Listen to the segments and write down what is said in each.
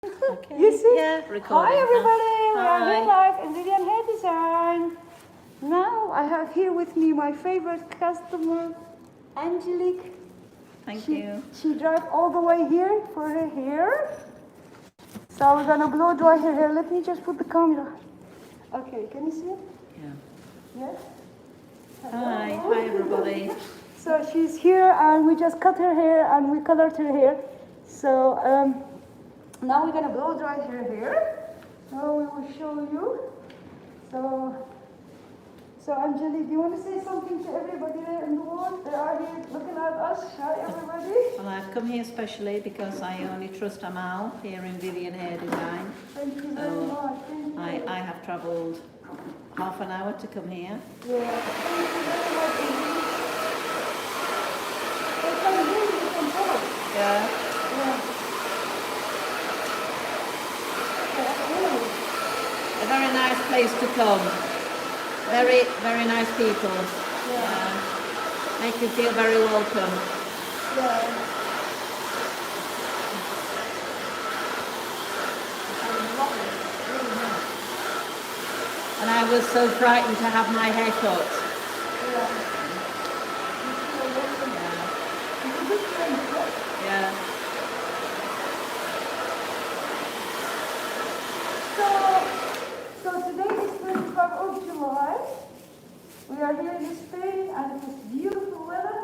Okay. You see? Yeah, recording. Hi everybody, we are Hi. here live in Vivian Hair Design. Now I have here with me my favorite customer, Angelique. Thank you. She drove all the way here for her hair. So we're gonna blow dry her hair. Let me just put the camera. Okay, can you see it? Yeah. Yes? Hi. Hi, everybody. So she's here and we just cut her hair and we colored her hair. So now we're gonna blow dry her hair. So we will show you. So Angelique, do you want to say something to everybody there in the world? They are here looking at us. Hi everybody. Well, I've come here specially because I only trust Amal here in Vivian Hair Design. Thank you very much. Thank you. I have travelled half an hour to come here. Yeah. Thank you very much. They come here, you can talk. Yeah. Yeah. A very nice place to come. Very, very nice people. Yeah. Make you feel very welcome. Yeah. And I was so frightened to have my hair cut. Yeah. So today is 25th of July. We are here in Spain and it is beautiful weather.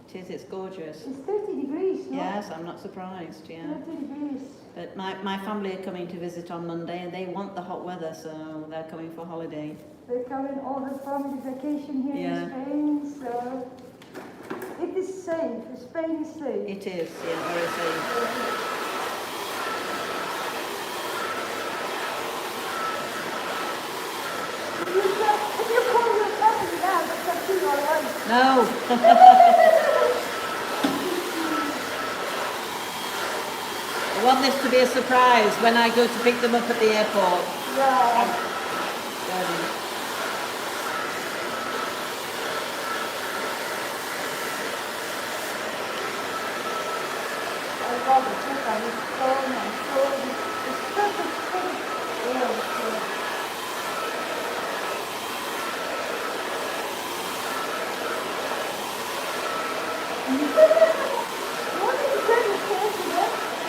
It is, it's gorgeous. It's 30 degrees, no? Yes, I'm not surprised, yeah. 30 degrees. But my family are coming to visit on Monday and they want the hot weather, so they're coming for holiday. They come in all the family vacation here Yeah. in Spain, so it is safe. Spain is safe. It is, yeah, very safe. If you call your family now, that's actually all right. No! I want this to be a surprise when I go to pick them up at the airport. Yeah. I love it. Look at it. So nice. So it's perfect. Yeah.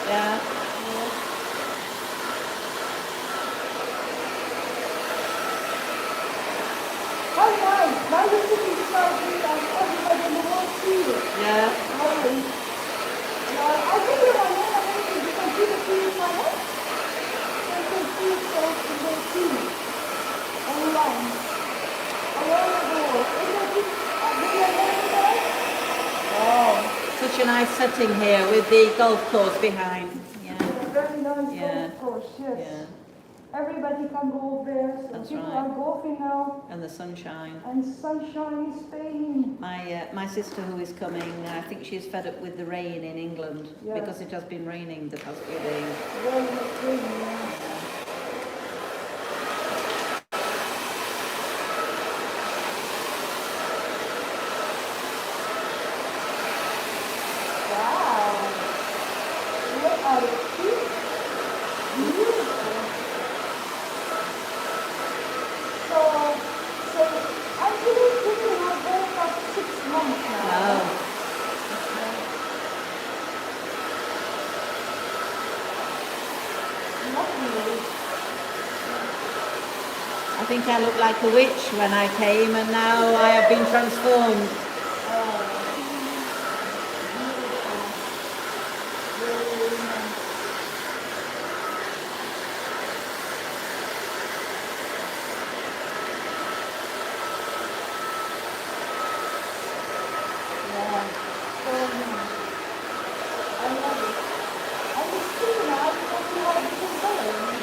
Yeah. How nice. Now you're sitting beside me and everybody in the world see you. Yeah. Lovely. I think you're my name and everything. You can see the trees my head. You can see it so you can see me. Online. Around the world. Isn't it Oh, such a nice setting here with the golf course behind. Yeah. very nice Yeah. golf course, yes. Yeah. Everybody can go there. So That's people right. are golfing now. And the sunshine. And sunshine in Spain. My sister who is coming, I think she's fed up with the rain in England Yeah. because it has been raining the past few days. Very much rain, yeah. Wow. Look at it. Beautiful. So actually people have been about 6 months now. Oh, Lovely. I think I looked like a witch when I came and now I have been transformed.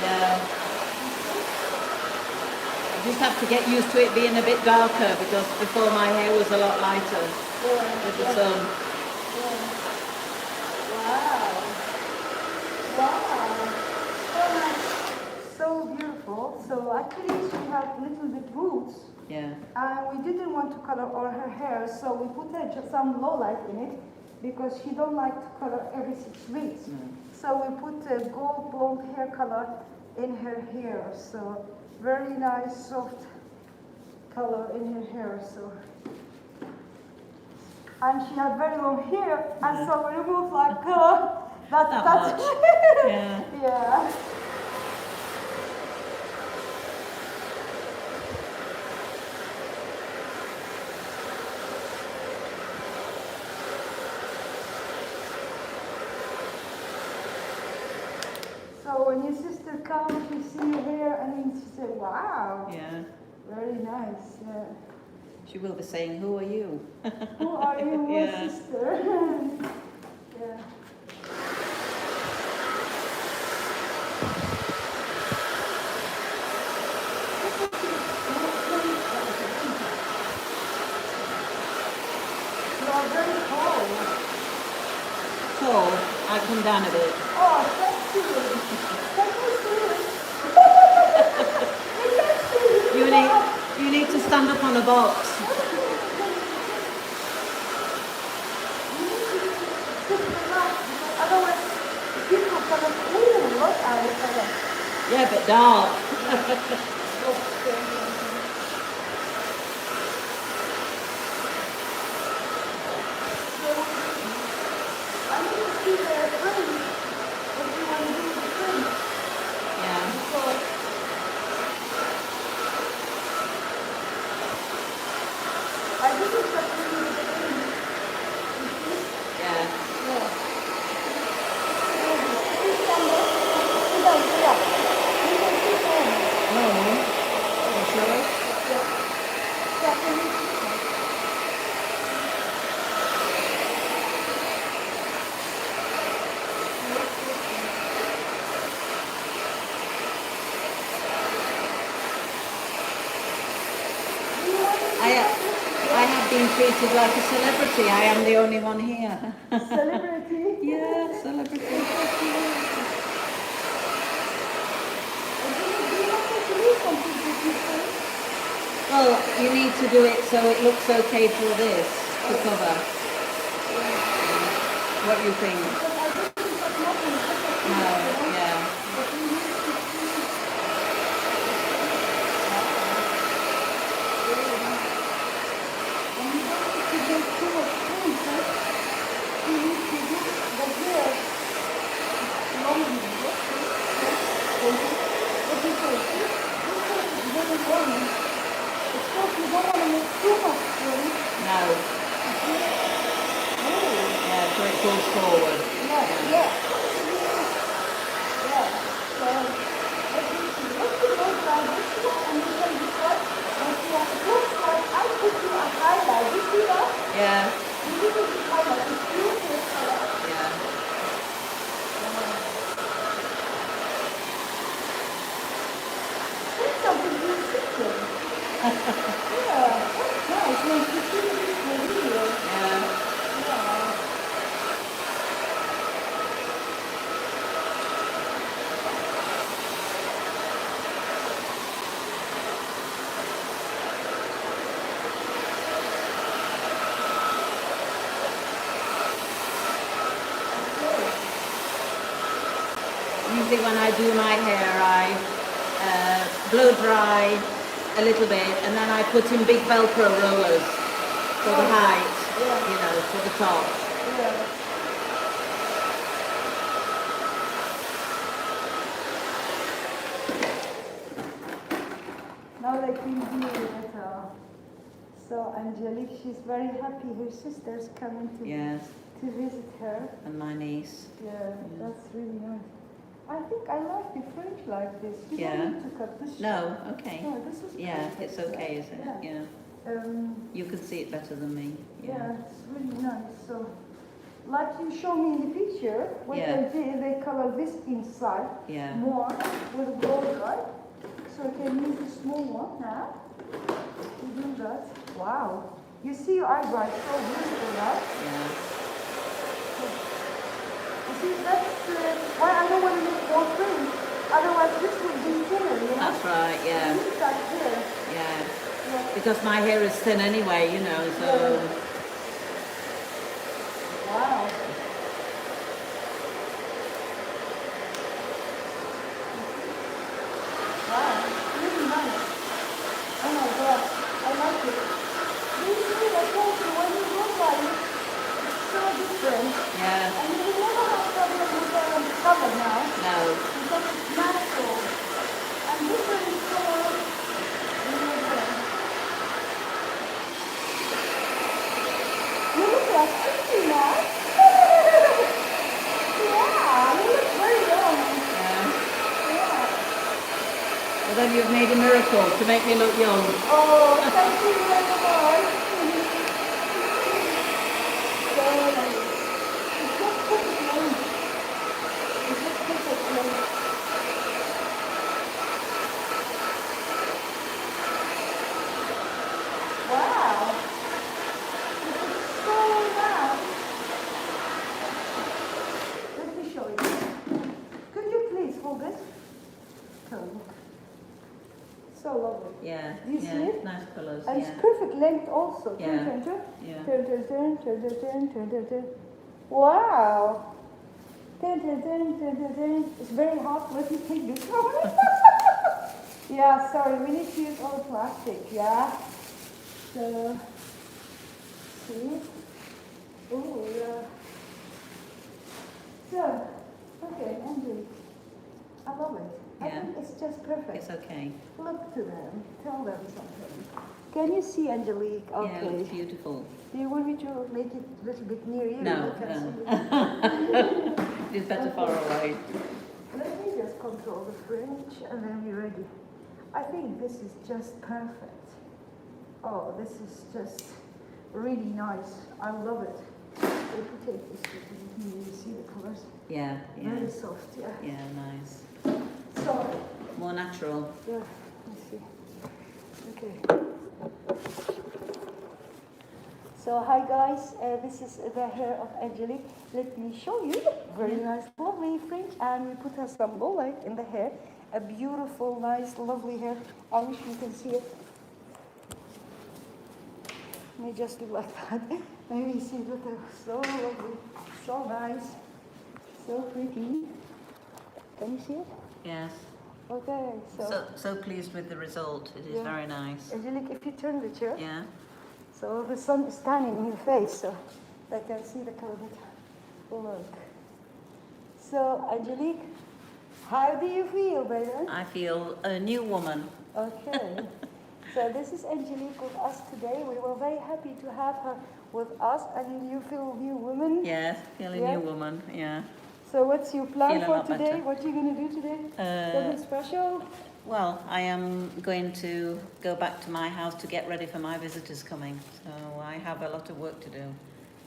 Yeah. I just have to get used to it being a bit darker because before my hair was a lot lighter with the sun. So beautiful. So actually she had little bit roots. Yeah. And we didn't want to color all her hair, so we put some low light in it because she don't like to color every 6 weeks. No. So we put a gold blonde hair color in her hair. So very nice, soft color in her hair. So, and she had very long hair, and so we removed like That that's much. Yeah. yeah. So when your sister comes, she see your hair, and then she say, "Wow, Yeah. very nice." Yeah. She will be saying, "Who are you?" Who are you, my Yeah. sister? Yeah. You are very tall. Tall. I come down a bit. Oh, thank you. Thank you, serious. You need to stand up on a box. Otherwise, people gonna look at it. Yeah, but dark. I need to see the print. If you want to do the print. Yeah. So, I think it's the print. Yeah. No. You sure? I have been treated like a celebrity. I am the only one here. Celebrity? Yeah, celebrity. Well, you need to do it so it looks okay for this to cover. What do you think? No, yeah. No. Yeah, so it goes forward. Yeah. Yeah. Usually when I do my hair, I blow dry a little bit, and then I put in big Velcro rollers for the height, you know, for the top. Now they can do it. So Angelique, she's very happy. Her sister's coming to visit her. And my niece. Yeah, that's really nice. I think I like the French like this. You don't need to cut this. No, okay. No, this is perfect. It's okay, is it? Yeah. You can see it better than me. Yeah, it's really nice. So, like you show me in the picture, what they did, they color this inside more with gold, right? So I can use the small one now to do that. Wow. You see your eyebrows so beautiful, right? Yeah. You see, that's why I don't want to make more print. Otherwise, this would be thinner, you know? That's right, yeah. Leave that here. Yeah. Yeah. Because my hair is thin anyway, you know, so... Wow. Yeah. And you will never have problem with the color now. No. Because it's natural. And different colors. You look like 50 now. Yeah, you look very young. Yeah. Yeah. Well, then you've made a miracle to make me look young. Oh, thank you very much. So nice. It's just perfect length. It's just perfect length. Wow. This is so nice. Let me show you. Could you please hold it? Come. So lovely. Yeah. Do you yeah. see it? Nice colours. And Yeah. it's perfect length also. Yeah. Turn, turn, Yeah. turn, turn, turn, turn, turn, turn, turn, turn, turn. Wow. Turn, turn, turn, turn, turn, turn. It's very hot. Let me take this one. Yeah, sorry. We need to use all plastic. Yeah. So, see? Oh, yeah. So, okay, Andrew. I love it. I Yeah. think it's just perfect. It's okay. Look to them. Tell them something. Can you see Angelique? Yeah, Okay. it's beautiful. Do you want me to make it a little bit near you? No, You can no. see it. It's better far away. Let me just control the fringe and then we're ready. I think this is just perfect. Oh, this is just really nice. I love it. If you take this with me, you see the colors? Yeah, yeah. Very soft, yeah. Yeah, nice. So, More natural. yeah, let's see. Okay. So hi guys, this is the hair of Angelique. Let me show you. Very nice, lovely fringe, and we put her some light in the hair. A beautiful, nice, lovely hair. I wish you can see it. May just look like that. Maybe you see it. Look, so lovely, so nice, so pretty. Can you see it? Yes. Okay, So pleased with the result. It is Yeah. very nice. Angelique, if you turn the chair. Yeah. So the sun is shining in your face, so I can see the color. Look. So Angelique, how do you feel, baby? I feel a new woman. Okay. So this is Angelique with us today. We were very happy to have her with us, and you feel a new woman. Yes, feel a Yeah. new woman. Yeah. So what's your plan Feel a for lot today? better. What are you going to do today? Something special? Well, I am going to go back to my house to get ready for my visitors coming. So I have a lot of work to do.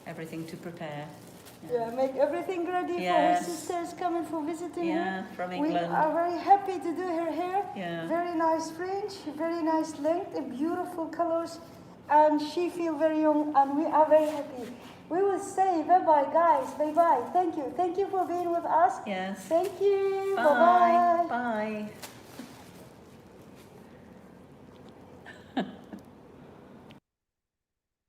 Everything to prepare. Yeah, make everything ready for Yes. her sisters coming for visiting Yeah, her. from We England. are very happy to do her hair. Yeah. Very nice fringe, very nice length, and beautiful colors. And she feels very young, and we are very happy. We will say bye-bye, guys. Bye-bye. Thank you. Thank you for being with us. Yes. Thank you. Bye. Bye-bye. Bye.